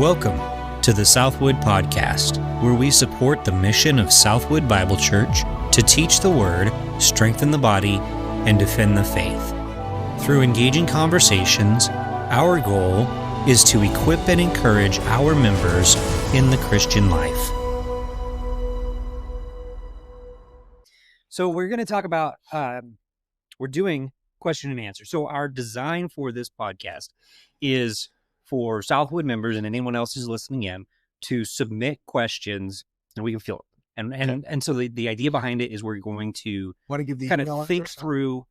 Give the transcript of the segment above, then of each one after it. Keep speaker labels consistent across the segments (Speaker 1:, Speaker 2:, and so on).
Speaker 1: Welcome to the Southwood Podcast, where we support the mission of Southwood Bible Church to teach the Word, strengthen the body, and defend the faith. Through engaging conversations, our goal is to equip and encourage our members in the Christian life. So we're going to talk about, we're doing question and answer. So our design for this podcast is for Southwood members and anyone else who's listening in to submit questions and we can field them. And so the idea behind it is we're going to kind of think through.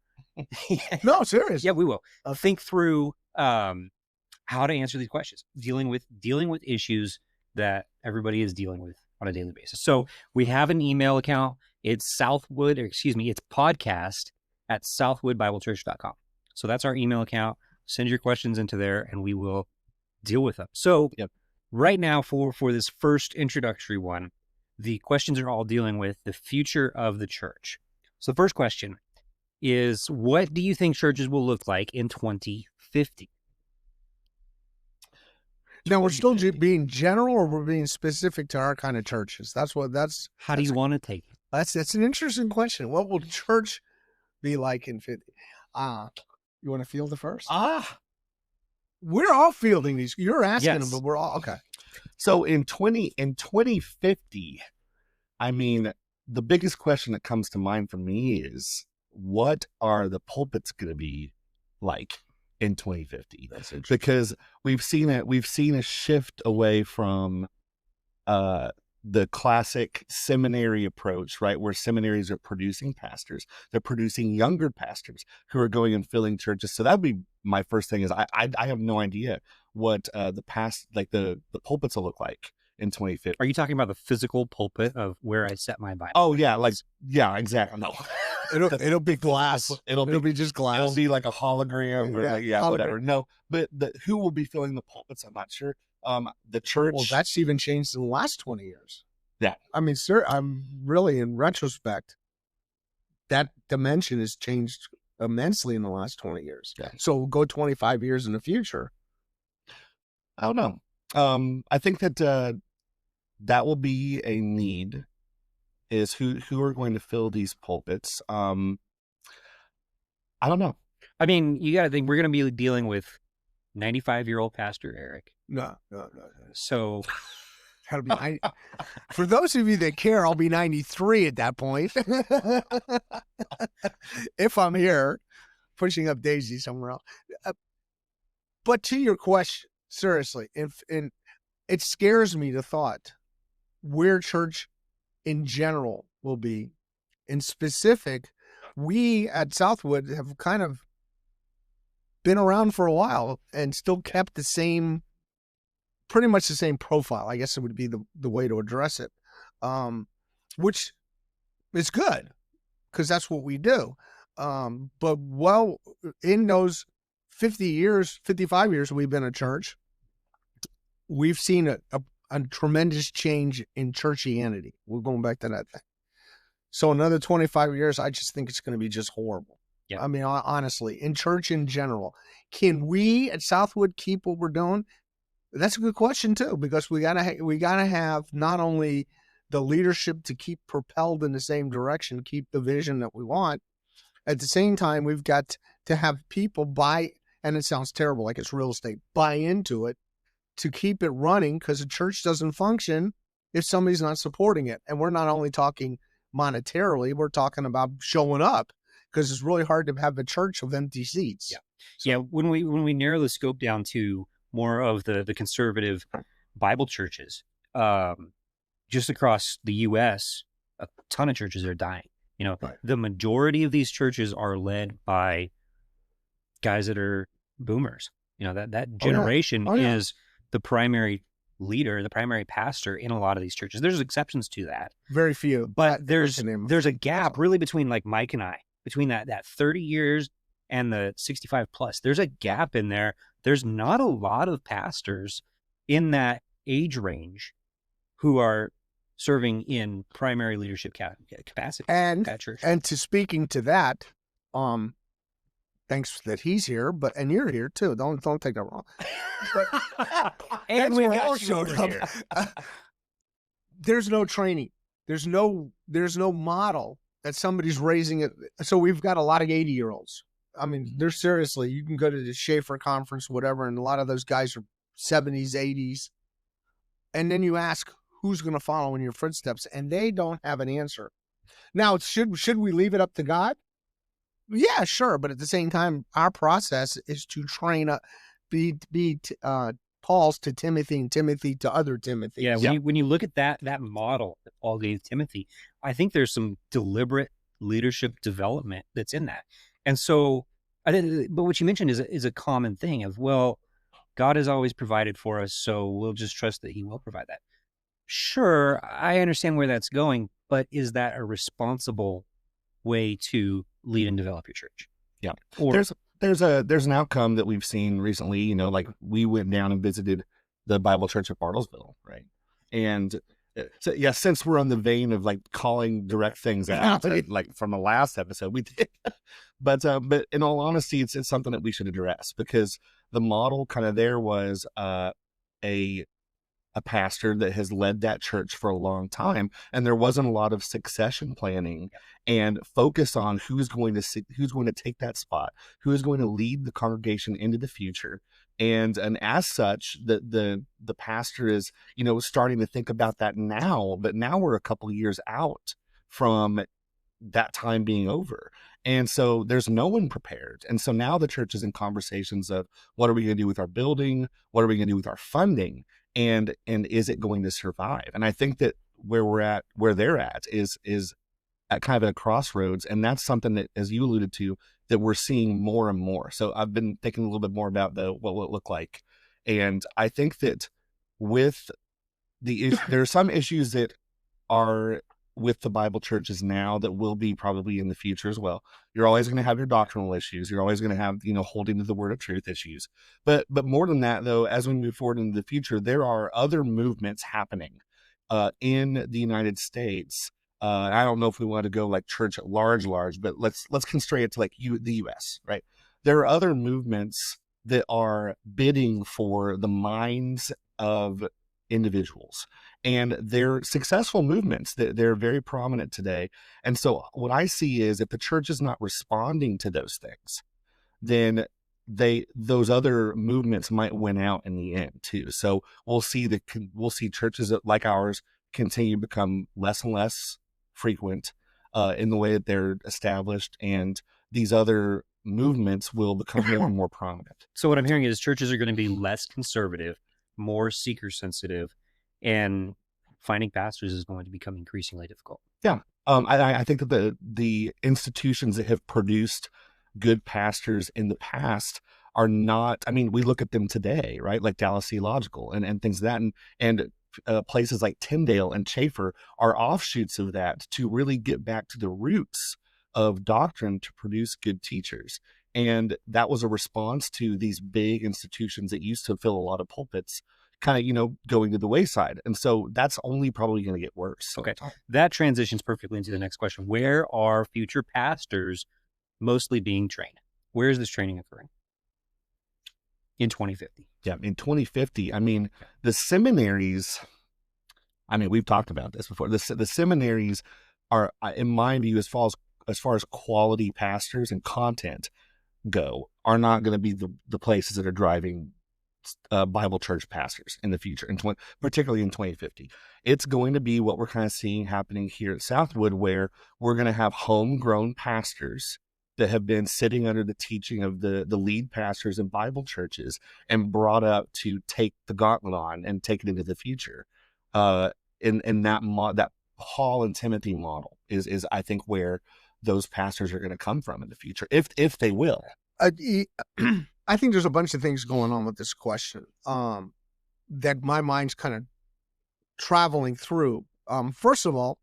Speaker 2: No, serious.
Speaker 1: Yeah, we will. Think through how to answer these questions, dealing with issues that everybody is dealing with on a daily basis. So we have an email account. It's it's podcast@southwoodbiblechurch.com. So that's our email account. Send your questions into there and we will deal with them. So right now for this first introductory one, the questions are all dealing with the future of the church. So the first question is, what do you think churches will look like in 2050?
Speaker 2: Now, we're still being general or we're being specific to our kind of churches? How
Speaker 1: do you want to take it?
Speaker 2: That's an interesting question. What will church be like in 50? You want to field it first? We're all fielding these. You're asking them, but we're all okay.
Speaker 3: So in 2050, I mean, the biggest question that comes to mind for me is, what are the pulpits going to be like in 2050?
Speaker 2: That's interesting.
Speaker 3: Because we've seen a shift away from the classic seminary approach, right? Where seminaries are producing pastors. They're producing younger pastors who are going and filling churches. So that'd be my first thing is I have no idea what the pulpits will look like in 2050.
Speaker 1: Are you talking about the physical pulpit of where I set my Bible?
Speaker 3: Oh yeah, exactly. No.
Speaker 2: It'll be glass.
Speaker 3: It'll be just glass. It'll be like a hologram or
Speaker 2: hologram.
Speaker 3: Whatever. No, but who will be filling the pulpits? I'm not sure. The church.
Speaker 2: Well, that's even changed in the last 20 years.
Speaker 3: Yeah.
Speaker 2: I mean, sir, I'm really, in retrospect, that dimension has changed immensely in the last 20 years.
Speaker 3: Yeah.
Speaker 2: So we'll go 25 years in the future.
Speaker 3: I don't know. I think that that will be a need, is who are going to fill these pulpits. I don't know.
Speaker 1: I mean, you got to think we're going to be dealing with 95-year-old Pastor Eric.
Speaker 2: No.
Speaker 1: So,
Speaker 2: for those of you that care, I'll be 93 at that point. If I'm here, pushing up Daisy somewhere else. But to your question, seriously, and it scares me the thought where church in general will be. In specific, we at Southwood have kind of been around for a while and still kept pretty much the same profile. I guess it would be the way to address it, which is good because that's what we do. But in those 55 years we've been a church, we've seen a tremendous change in churchianity. We're going back to that thing. So another 25 years, I just think it's going to be just horrible.
Speaker 1: Yeah.
Speaker 2: I mean, honestly, in church in general, can we at Southwood keep what we're doing? That's a good question too, because we gotta have not only the leadership to keep propelled in the same direction, keep the vision that we want. At the same time, we've got to have people buy, and it sounds terrible, like it's real estate, buy into it to keep it running, because a church doesn't function if somebody's not supporting it. And we're not only talking monetarily, we're talking about showing up, because it's really hard to have a church of empty seats.
Speaker 1: Yeah. So, when we narrow the scope down to more of the conservative Bible churches, just across the U.S., a ton of churches are dying. Right. The majority of these churches are led by guys that are boomers. That generation is the primary leader, the primary pastor in a lot of these churches. There's exceptions to that.
Speaker 2: Very few.
Speaker 1: But there's a gap really between like Mike and I, between that 30 years and the 65 plus. There's a gap in there. There's not a lot of pastors in that age range who are serving in primary leadership capacity
Speaker 2: and
Speaker 1: at church.
Speaker 2: And speaking to that, thanks that he's here, and you're here too. Don't take that wrong.
Speaker 1: And we all showed up.
Speaker 2: There's no training. There's no model that somebody's raising it. So we've got a lot of 80-year-olds. I mean, they're seriously, you can go to the Schaefer conference, whatever, and a lot of those guys are 70s, 80s. And then you ask, who's going to follow in your footsteps? And they don't have an answer. Now, should we leave it up to God? Yeah, sure. But at the same time, our process is to train up, be Paul's to Timothy and Timothy to other Timothy.
Speaker 1: Yeah, when you look at that model that Paul gave Timothy, I think there's some deliberate leadership development that's in that. And so, but what you mentioned is a common thing of, well, God has always provided for us, so we'll just trust that he will provide that. Sure, I understand where that's going, but is that a responsible way to lead and develop your church?
Speaker 3: Yeah.
Speaker 1: Or,
Speaker 3: there's an outcome that we've seen recently, like we went down and visited the Bible Church at Bartlesville, right? And so, yeah, since we're on the vein of like calling direct things out, like from the last episode we did, but in all honesty, it's something that we should address, because the model kind of there was a pastor that has led that church for a long time, and there wasn't a lot of succession planning and focus on who's going to take that spot, who is going to lead the congregation into the future. And as such, the pastor is, starting to think about that now, but now we're a couple of years out from that time being over. And so there's no one prepared. And so now the church is in conversations of, what are we going to do with our building? What are we going to do with our funding? And is it going to survive? And I think that where they're at is at kind of a crossroads. And that's something that, as you alluded to, that we're seeing more and more. So I've been thinking a little bit more about what will it look like. And I think that with there are some issues that are with the Bible churches now that will be probably in the future as well. You're always going to have your doctrinal issues. You're always going to have, holding to the word of truth issues. But more than that, though, as we move forward into the future, there are other movements happening in the United States. I don't know if we want to go like church at large, but let's constrain it to like the U.S., right? There are other movements that are bidding for the minds of individuals, and they're successful movements. They're very prominent today. And so what I see is, if the church is not responding to those things, then those other movements might win out in the end too. So we'll see churches like ours continue to become less and less frequent in the way that they're established, and these other movements will become more and more prominent.
Speaker 1: So what I'm hearing is churches are going to be less conservative, more seeker sensitive, and finding pastors is going to become increasingly difficult.
Speaker 3: Yeah. I think that the institutions that have produced good pastors in the past are not, we look at them today, right? Like Dallas Theological and things like that. And places like Tyndale and Schaefer are offshoots of that, to really get back to the roots of doctrine to produce good teachers. And that was a response to these big institutions that used to fill a lot of pulpits kind of, going to the wayside. And so that's only probably going to get worse.
Speaker 1: Okay. That transitions perfectly into the next question. Where are future pastors mostly being trained? Where is this training occurring? In 2050.
Speaker 3: Yeah. In 2050, the seminaries, we've talked about this before. The seminaries are, in my view, as far as quality pastors and content go, are not going to be the places that are driving Bible church pastors in the future, particularly in 2050. It's going to be what we're kind of seeing happening here at Southwood, where we're going to have homegrown pastors that have been sitting under the teaching of the lead pastors in Bible churches and brought up to take the gauntlet on and take it into the future. In that Paul and Timothy model is I think where those pastors are going to come from in the future, if they will.
Speaker 2: I think there's a bunch of things going on with this question that my mind's kind of traveling through. First of all,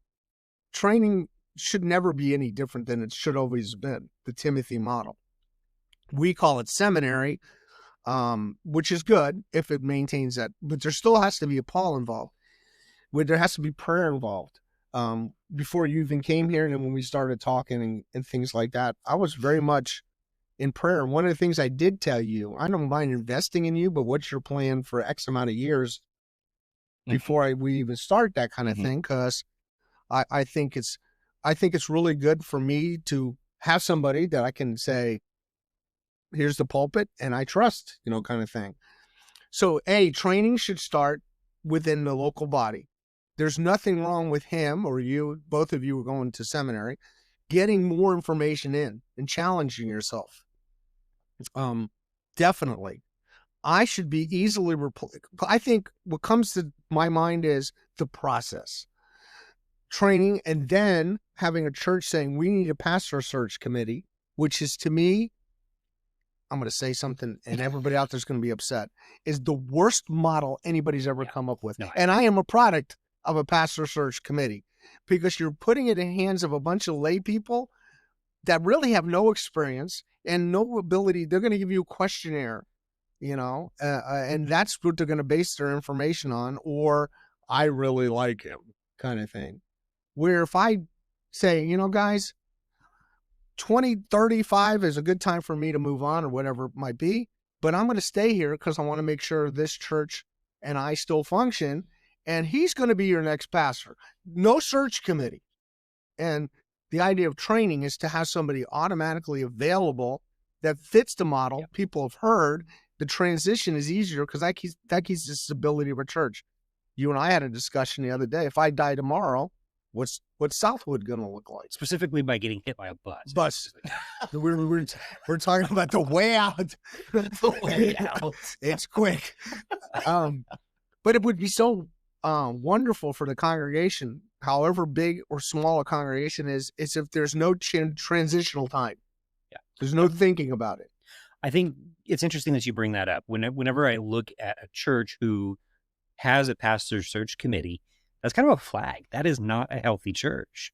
Speaker 2: training should never be any different than it should always have been, the Timothy model. We call it seminary, which is good if it maintains that, but there still has to be a Paul involved, where there has to be prayer involved. Before you even came here, and then when we started talking and things like that, I was very much in prayer. And one of the things I did tell you, I don't mind investing in you, but what's your plan for X amount of years before we even start that kind of thing? Because I think it's really good for me to have somebody that I can say, here's the pulpit and I trust, kind of thing. So training should start within the local body. There's nothing wrong with him or you, both of you are going to seminary, getting more information in and challenging yourself. Definitely. I should be easily I think what comes to my mind is the process. Training, and then having a church saying we need a pastor search committee, which is, to me, I'm going to say something and everybody out there's going to be upset, is the worst model anybody's ever come up with. And I am a product of a pastor search committee, because you're putting it in the hands of a bunch of lay people that really have no experience and no ability. They're going to give you a questionnaire, and that's what they're going to base their information on, or I really like him kind of thing. Where if I say, guys, 35 is a good time for me to move on or whatever it might be, but I'm going to stay here because I want to make sure this church and I still function, and he's going to be your next pastor. No search committee. And the idea of training is to have somebody automatically available that fits the model. People have heard the transition is easier because that keeps the stability of a church. You and I had a discussion the other day. If I die tomorrow, what's Southwood going to look like?
Speaker 1: Specifically by getting hit by a bus.
Speaker 2: We're talking about the way out. The way out. It's quick. But it would be so wonderful for the congregation, however big or small a congregation is if there's no transitional time.
Speaker 1: Yeah.
Speaker 2: There's no thinking about it.
Speaker 1: I think it's interesting that you bring that up. Whenever I look at a church who has a pastor search committee, that's kind of a flag. That is not a healthy church,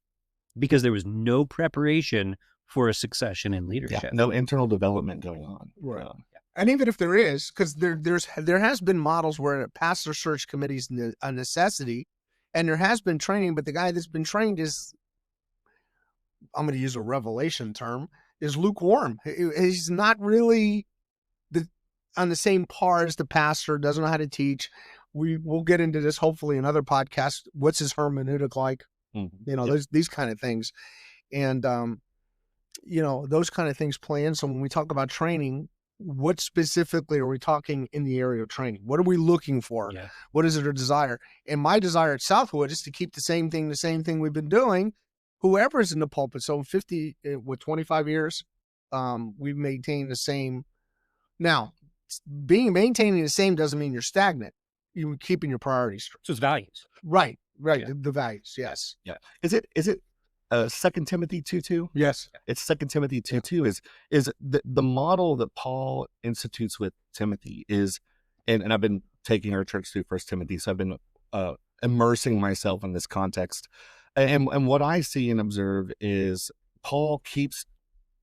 Speaker 1: because there was no preparation for a succession in leadership.
Speaker 3: Yeah, no internal development going on.
Speaker 2: Right. And even if there is, because there has been models where a pastor search committee is a necessity, and there has been training, but the guy that's been trained is, I'm going to use a revelation term, is lukewarm. He's not really on the same par as the pastor, doesn't know how to teach. We'll get into this hopefully in other podcasts. What's his hermeneutic like? These kind of things. And, those kind of things play in. So when we talk about training, what specifically are we talking in the area of training? What are we looking for?
Speaker 1: Yeah.
Speaker 2: What is it our desire? And my desire at Southwood is to keep the same thing we've been doing, whoever's in the pulpit. So 25 years, we've maintained the same. Now, maintaining the same doesn't mean you're stagnant. You're keeping your priorities straight.
Speaker 1: So it's values.
Speaker 2: Right.
Speaker 1: Yeah.
Speaker 2: The values. Yes.
Speaker 3: Yeah. Is it 2 Timothy 2:2?
Speaker 2: Yes.
Speaker 3: It's 2 Timothy 2:2 is the model that Paul institutes with Timothy is, and I've been taking our church through 1 Timothy, so I've been immersing myself in this context. And what I see and observe is Paul keeps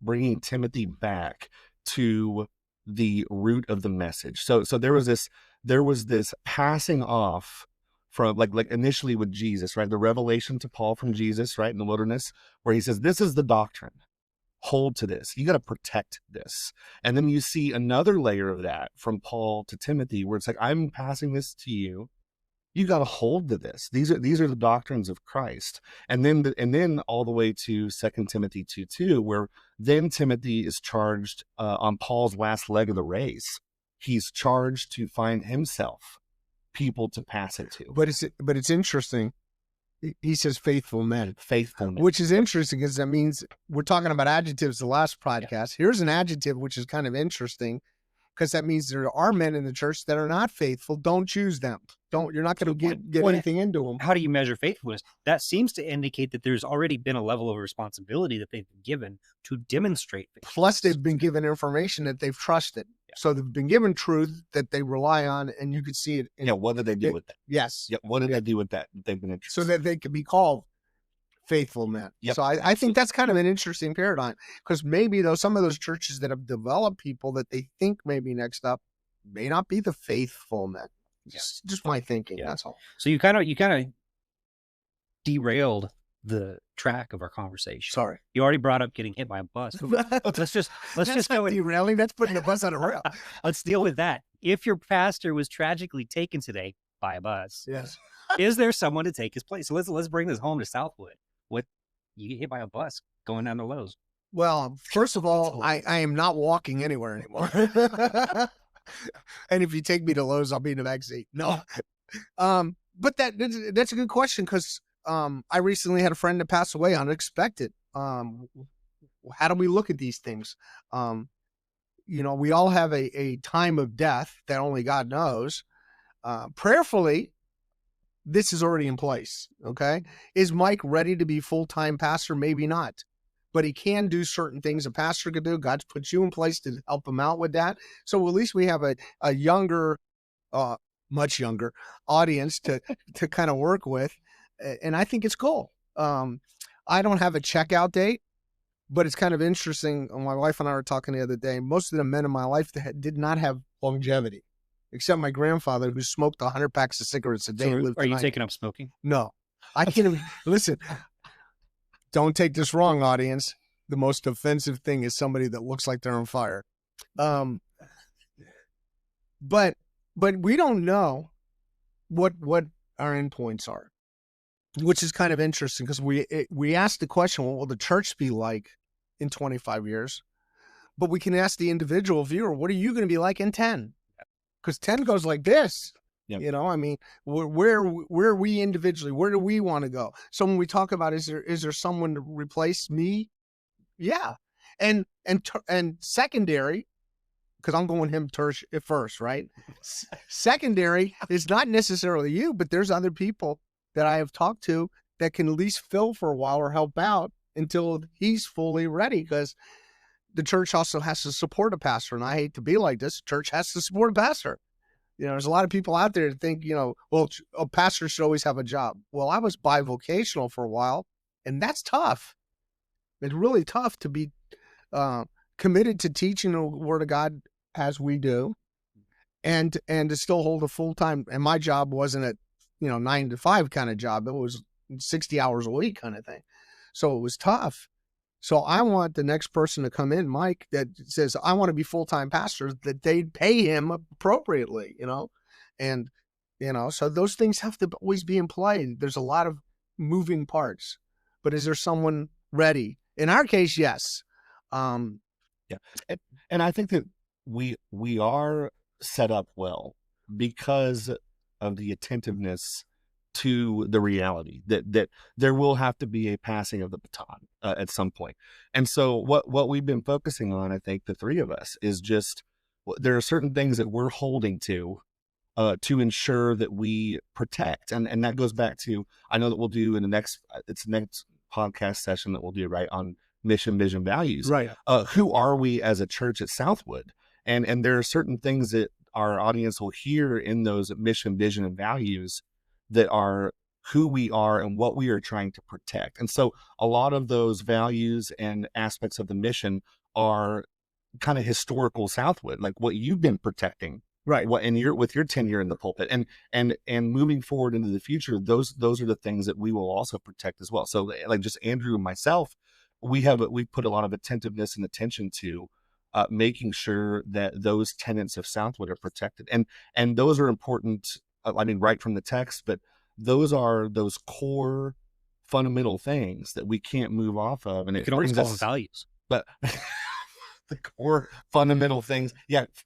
Speaker 3: bringing Timothy back to the root of the message. So there was this passing off from like initially with Jesus, right? The revelation to Paul from Jesus, right, in the wilderness, where he says, this is the doctrine. Hold to this. You got to protect this. And then you see another layer of that from Paul to Timothy, where it's like, I'm passing this to you. You got to hold to this. These are the doctrines of Christ. And then all the way to 2 Timothy 2:2, where then Timothy is charged on Paul's last leg of the race. He's charged to find himself people to pass it to.
Speaker 2: But it's interesting. He says faithful men.
Speaker 3: Faithful men.
Speaker 2: Which is interesting, because that means we're talking about adjectives the last podcast. Yeah. Here's an adjective which is kind of interesting, because that means there are men in the church that are not faithful. Don't choose them. You're not going to get anything into them.
Speaker 1: How do you measure faithfulness? That seems to indicate that there's already been a level of responsibility that they've been given to demonstrate faithfulness.
Speaker 2: Plus, they've been given information that they've trusted. Yeah. So they've been given truth that they rely on, and you can see it.
Speaker 3: What did they do with that?
Speaker 2: Yes.
Speaker 3: Yeah. What did they do with that? They've been interested.
Speaker 2: So that they can be called faithful men.
Speaker 3: Yep.
Speaker 2: So I think that's kind of an interesting paradigm, because maybe some of those churches that have developed people that they think may be next up may not be the faithful men. Just my thinking. Yeah. That's all.
Speaker 1: So you kind of derailed the track of our conversation.
Speaker 2: Sorry.
Speaker 1: You already brought up getting hit by a bus. Let's just go with
Speaker 2: derailing. That's putting the bus on a rail.
Speaker 1: Let's deal with that. If your pastor was tragically taken today by a bus,
Speaker 2: Yes.
Speaker 1: is there someone to take his place? So let's bring this home to Southwood. What, you get hit by a bus going down to Lowe's?
Speaker 2: Well, first of all, I am not walking anywhere anymore. And if you take me to Lowe's, I'll be in the back seat. No. But that's a good question, because I recently had a friend that passed away unexpected. How do we look at these things? We all have a time of death that only God knows. Prayerfully, this is already in place. Okay. Is Mike ready to be full-time pastor? Maybe not, but he can do certain things a pastor could do. God's put you in place to help him out with that. So at least we have a younger, much younger audience to kind of work with. And I think it's cool. I don't have a checkout date, but it's kind of interesting. My wife and I were talking the other day. Most of the men in my life that did not have longevity, except my grandfather, who smoked 100 packs of cigarettes a day.
Speaker 1: So are you taking up smoking?
Speaker 2: No, I can't even listen. Don't take this wrong, audience. The most offensive thing is somebody that looks like they're on fire. But we don't know what our endpoints are, which is kind of interesting, because we asked the question, what will the church be like in 25 years? But we can ask the individual viewer, what are you going to be like in 10? Because 10 goes like this.
Speaker 3: Yep.
Speaker 2: I mean, where are we individually? Where do we want to go? So when we talk about, is there someone to replace me? Yeah. And secondary, because I'm going him first, right? Secondary is not necessarily you, but there's other people that I have talked to that can at least fill for a while or help out until he's fully ready, because the church also has to support a pastor. And I hate to be like this. The church has to support a pastor. There's a lot of people out there that think, well, a pastor should always have a job. Well, I was bivocational for a while, and that's tough. It's really tough to be committed to teaching the Word of God as we do, and to still hold a full-time. And my job wasn't at 9 to 5 kind of job. It was 60 hours a week kind of thing. So it was tough. So I want the next person to come in, Mike, that says, I want to be full-time pastor, that they'd pay him appropriately, and, so those things have to always be in play. There's a lot of moving parts, but is there someone ready? In our case, yes.
Speaker 3: Yeah. And I think that we are set up well because of the attentiveness to the reality that there will have to be a passing of the baton at some point. And so what we've been focusing on, I think the three of us, is just, there are certain things that we're holding to ensure that we protect. And that goes back to, I know that we'll do in the next podcast session that we'll do, right, on mission, vision, values.
Speaker 2: Right.
Speaker 3: Who are we as a church at Southwood? And there are certain things that our audience will hear in those mission, vision, and values that are who we are and what we are trying to protect. And so a lot of those values and aspects of the mission are kind of historical Southwood, like what you've been protecting, right? What, and with your tenure in the pulpit, and moving forward into the future, those are the things that we will also protect as well. So like just Andrew and myself, we put a lot of attentiveness and attention to making sure that those tenets of Southwood are protected. And those are important. I mean, right from the text, but those are those core fundamental things that we can't move off of. And
Speaker 1: it can always call them values,
Speaker 3: but the core fundamental things,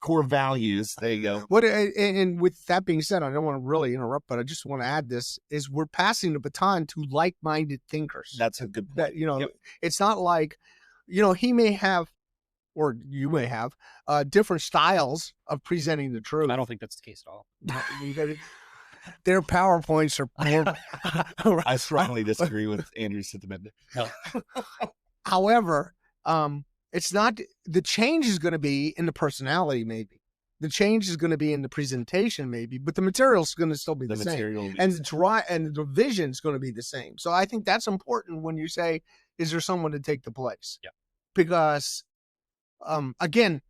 Speaker 3: core values. There you go.
Speaker 2: And with that being said, I don't want to really interrupt, but I just want to add this: is we're passing the baton to like-minded thinkers.
Speaker 3: That's a good point.
Speaker 2: That It's not like, he may have, or you may have, different styles of presenting the truth.
Speaker 1: I don't think that's the case at all.
Speaker 2: Their PowerPoints are more.
Speaker 3: I strongly disagree with Andrew's sentiment.
Speaker 1: No.
Speaker 2: However, it's not, the change is going to be in the personality, maybe. The change is going to be in the presentation, maybe, but the material is going to still be the same. And the vision is going to be the same. So I think that's important when you say, is there someone to take the place?
Speaker 1: Yeah.
Speaker 2: Because again,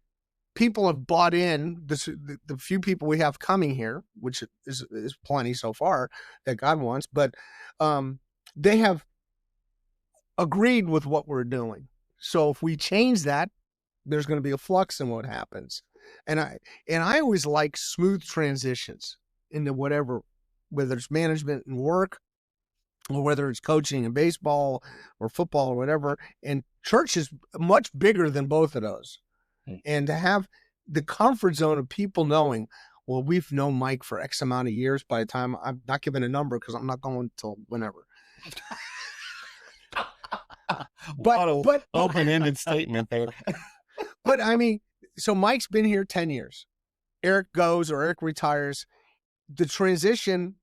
Speaker 2: people have bought in, the few people we have coming here, which is plenty so far that God wants, but they have agreed with what we're doing. So if we change that, there's going to be a flux in what happens. And I always like smooth transitions into whatever, whether it's management and work, or whether it's coaching and baseball or football or whatever. And church is much bigger than both of those. And to have the comfort zone of people knowing, well, we've known Mike for X amount of years. By the time, I'm not giving a number because I'm not going till whenever. but
Speaker 3: open-ended statement there.
Speaker 2: But I mean, so Mike's been here 10 years. Eric goes or Eric retires. The transition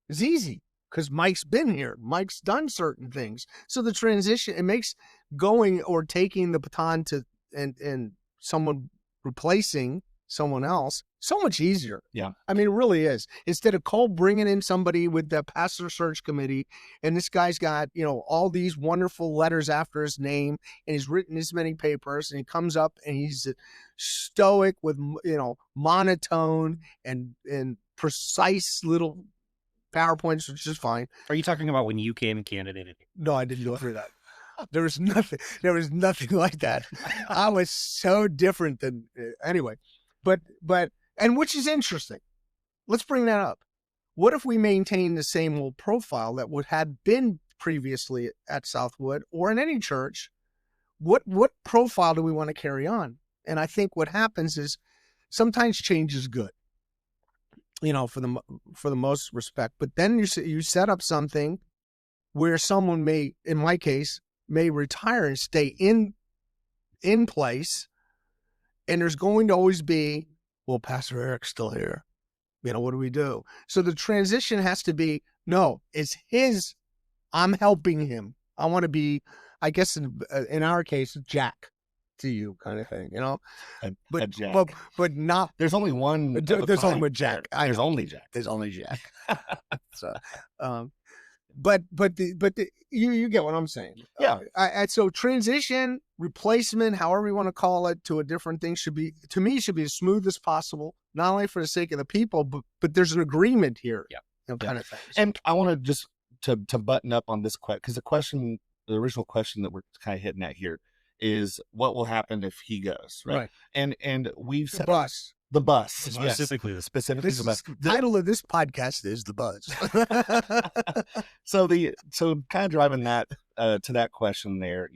Speaker 2: is easy because Mike's been here. Mike's done certain things. So the transition, it makes going or taking the baton to and someone replacing someone else so much easier.
Speaker 3: Yeah.
Speaker 2: I mean, it really is. Instead of Cole bringing in somebody with the pastor search committee, and this guy's got, all these wonderful letters after his name, and he's written this many papers, and he comes up and he's stoic with, monotone and precise little PowerPoints, which is fine.
Speaker 1: Are you talking about when you came and candidated?
Speaker 2: No, I didn't go through that. There was nothing like that. I was so different than anyway, but and which is interesting. Let's bring that up. What if we maintain the same old profile that would had been previously at Southwood or in any church? What profile do we want to carry on? And I think what happens is sometimes change is good, for the most respect. But then you set up something where someone may, in my case, may retire and stay in place, and there's going to always be, well, Pastor Eric's still here. What do we do? So the transition has to be, no, it's his. I'm helping him. I want to be, I guess in our case, Jack to you kind of thing,
Speaker 3: a Jack.
Speaker 2: But not.
Speaker 3: There's only one.
Speaker 2: There's only Jack.
Speaker 3: There's only Jack.
Speaker 2: There's only Jack. So, but you get what I'm saying.
Speaker 3: Yeah.
Speaker 2: So transition, replacement, however you want to call it, to a different thing should be as smooth as possible, not only for the sake of the people, but there's an agreement here.
Speaker 3: Yeah.
Speaker 2: Kind of things.
Speaker 3: And I want to just to button up on this question, because the original question that we're kind of hitting at here is what will happen if he goes, right? And we've said the bus.
Speaker 1: Specifically
Speaker 3: the bus.
Speaker 2: The title of this podcast is The Buzz.
Speaker 3: So kind of driving that to that question there,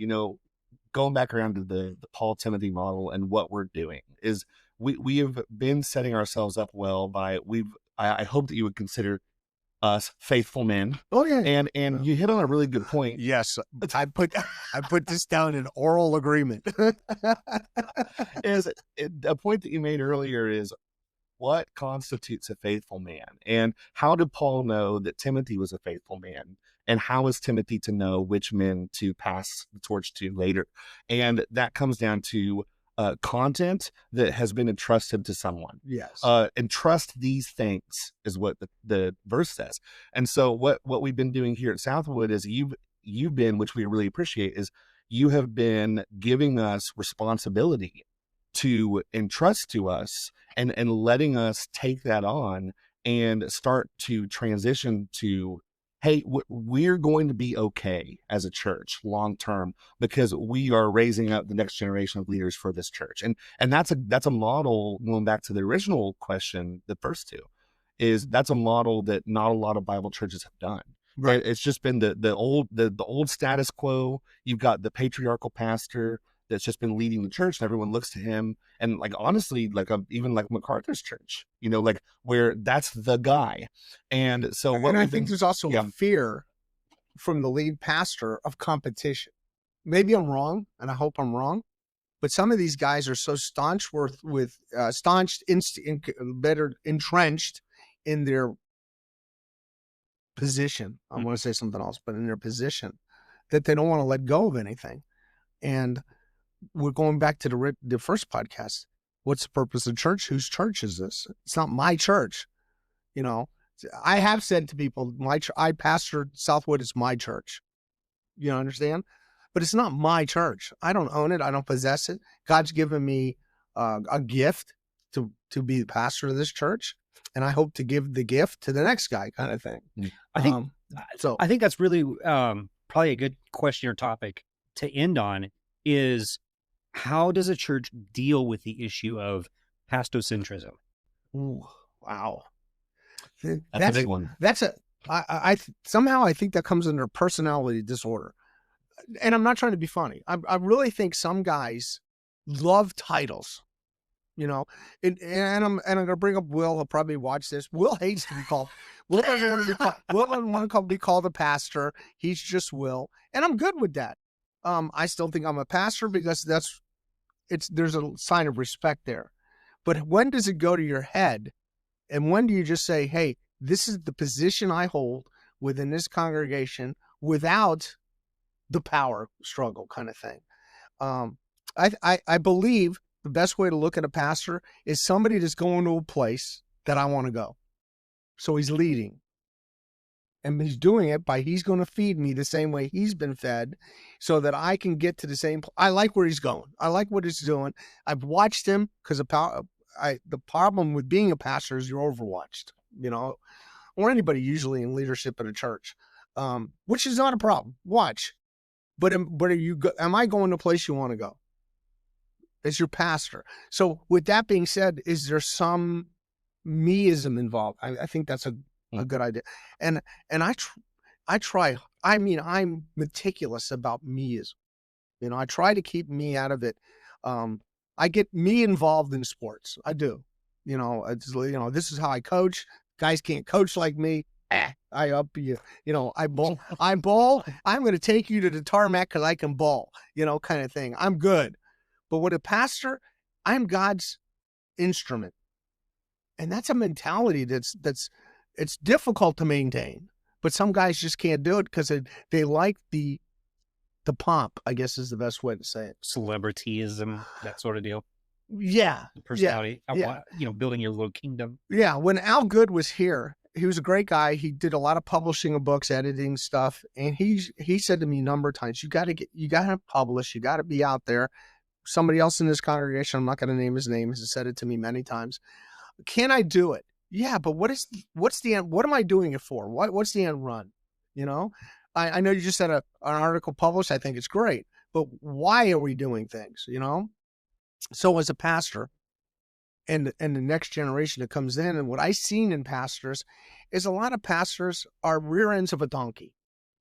Speaker 3: going back around to the Paul Timothy model and what we're doing is we have been setting ourselves up well by I hope that you would consider us faithful men.
Speaker 2: Oh yeah.
Speaker 3: And you hit on a really good point.
Speaker 2: Yes. I put this down in oral agreement.
Speaker 3: A point that you made earlier is what constitutes a faithful man, and how did Paul know that Timothy was a faithful man, and how is Timothy to know which men to pass the torch to later? And that comes down to content that has been entrusted to someone.
Speaker 2: Yes.
Speaker 3: Entrust these things is what the verse says. And so what we've been doing here at Southwood is you've been, which we really appreciate, is you have been giving us responsibility to entrust to us and letting us take that on and start to transition to, hey, we're going to be okay as a church long term because we are raising up the next generation of leaders for this church. And that's a model, going back to the original question, the first two, is that's a model that not a lot of Bible churches have done. Right. It's just been the old status quo. You've got the patriarchal pastor that's just been leading the church, and everyone looks to him. And honestly, even MacArthur's church, where that's the guy. And so
Speaker 2: I think there's also a fear from the lead pastor of competition. Maybe I'm wrong, and I hope I'm wrong, but some of these guys are so staunch better entrenched in their position. I want to say something else, but in their position, that they don't want to let go of anything. And we're going back to the first podcast. What's the purpose of church? Whose church is this? It's not my church. I have said to people, I pastor Southwood, it's my church. You understand? But it's not my church. I don't own it. I don't possess it. God's given me a gift to be the pastor of this church, and I hope to give the gift to the next guy, kind of thing.
Speaker 1: I think that's really probably a good question or topic to end on is, how does a church deal with the issue of pasto-centrism?
Speaker 2: Ooh, wow.
Speaker 3: That's a big one.
Speaker 2: Somehow I think that comes under personality disorder. And I'm not trying to be funny. I really think some guys love titles, and I'm gonna bring up Will. He'll probably watch this. Will hates to be called. Will doesn't want to be called a pastor. He's just Will, and I'm good with that. I still think I'm a pastor because there's a sign of respect there. But when does it go to your head, and when do you just say, "Hey, this is the position I hold within this congregation without the power struggle," kind of thing? I believe the best way to look at a pastor is somebody that's going to a place that I want to go. So he's leading. And he's doing it by he's going to feed me the same way he's been fed so that I can get to the same. I like where he's going. I like what he's doing. I've watched him because the problem with being a pastor is you're overwatched, or anybody usually in leadership at a church, which is not a problem. Watch. But am I going to a place you want to go? As your pastor. So with that being said, is there some meism involved? I think that's a good idea. And I try. I mean, I'm meticulous about meism. I try to keep me out of it. I get me involved in sports. I do. This is how I coach. Guys can't coach like me. I up you. I bowl. I'm going to take you to the tarmac because I can ball. Kind of thing. I'm good. But with a pastor, I'm God's instrument. And that's a mentality that's it's difficult to maintain. But some guys just can't do it because they like the pomp, I guess is the best way to say it.
Speaker 1: Celebrityism, that sort of deal.
Speaker 2: Yeah.
Speaker 1: Personality. Yeah. Building your little kingdom.
Speaker 2: Yeah. When Al Good was here, he was a great guy. He did a lot of publishing of books, editing stuff. And he said to me a number of times, you got to publish. You got to be out there. Somebody else in this congregation, I'm not going to name his name, has said it to me many times. Can I do it? Yeah, but what's the end? What am I doing it for? What's the end run? I know you just had an article published. I think it's great, but why are we doing things? So as a pastor and the next generation that comes in, and what I've seen in pastors is a lot of pastors are rear ends of a donkey.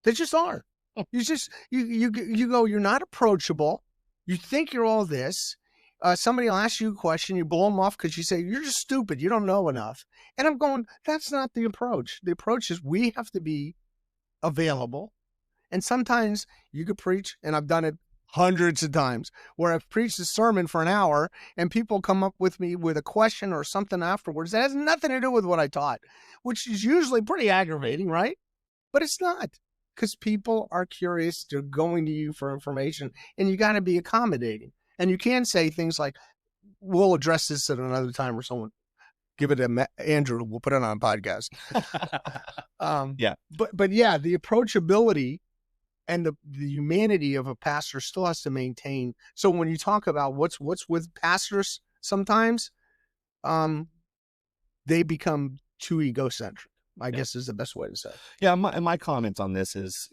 Speaker 2: They just are. You go, you're not approachable. You think you're all this. Somebody will ask you a question, you blow them off because you say, you're just stupid. You don't know enough. And I'm going, that's not the approach. The approach is we have to be available. And sometimes you could preach, and I've done it hundreds of times, where I've preached a sermon for an hour and people come up with me with a question or something afterwards that has nothing to do with what I taught, which is usually pretty aggravating, right? But it's not. Because people are curious, they're going to you for information, and you got to be accommodating. And you can say things like, we'll address this at another time, or someone, give it to Andrew, we'll put it on a podcast.
Speaker 3: Yeah.
Speaker 2: But yeah, the approachability and the humanity of a pastor still has to maintain. So when you talk about what's with pastors, sometimes they become too egocentric. I guess is the best way to say it.
Speaker 3: Yeah, my comments on this is,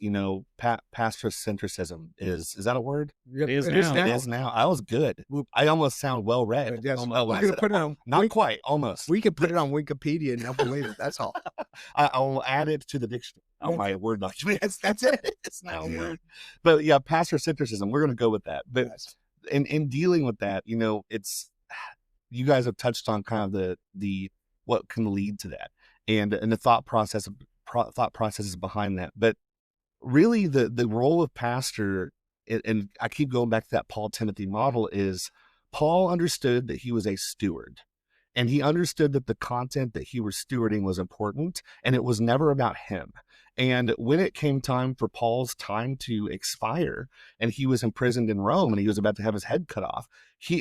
Speaker 3: pasto-centrism is that a word?
Speaker 2: It is
Speaker 3: now. It is now. I was good. I almost sound well read.
Speaker 2: Yes. Put it on.
Speaker 3: Not quite, almost.
Speaker 2: We could put it on Wikipedia and they'll believe it. That's all.
Speaker 3: I'll add it to the dictionary. Oh, my word document.
Speaker 2: That's it.
Speaker 3: It's now a word. But yeah, pasto-centrism, we're going to go with that. But in dealing with that, it's, you guys have touched on kind of the what can lead to that. And the thought processes behind that. But really the role of pastor, and I keep going back to that Paul Timothy model, is Paul understood that he was a steward. And he understood that the content that he was stewarding was important, and it was never about him. And when it came time for Paul's time to expire, and he was imprisoned in Rome, and he was about to have his head cut off,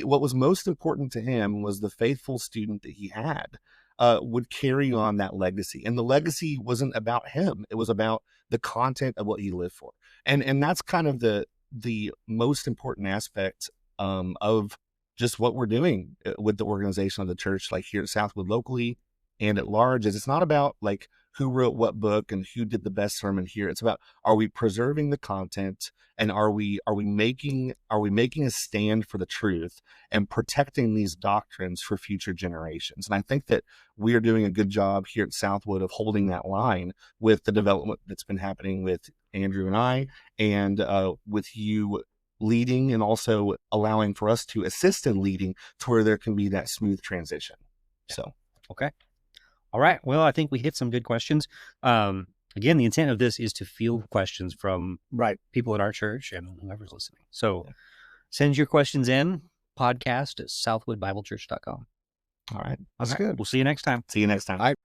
Speaker 3: what was most important to him was the faithful student that he had. Would carry on that legacy. And the legacy wasn't about him. It was about the content of what he lived for. And that's kind of the most important aspect of just what we're doing with the organization of the church, like here at Southwood locally and at large, is it's not about like who wrote what book and who did the best sermon here. It's about, are we preserving the content, and are we making a stand for the truth and protecting these doctrines for future generations? And I think that we are doing a good job here at Southwood of holding that line with the development that's been happening with Andrew and I, and with you leading, and also allowing for us to assist in leading to where there can be that smooth transition. So,
Speaker 1: okay. All right. Well, I think we hit some good questions. Again, the intent of this is to field questions from people at our church and whoever's listening. So send your questions in, podcast@southwoodbiblechurch.com.
Speaker 3: All right.
Speaker 2: That's good.
Speaker 1: We'll see you next time.
Speaker 3: See you next time.
Speaker 2: All right.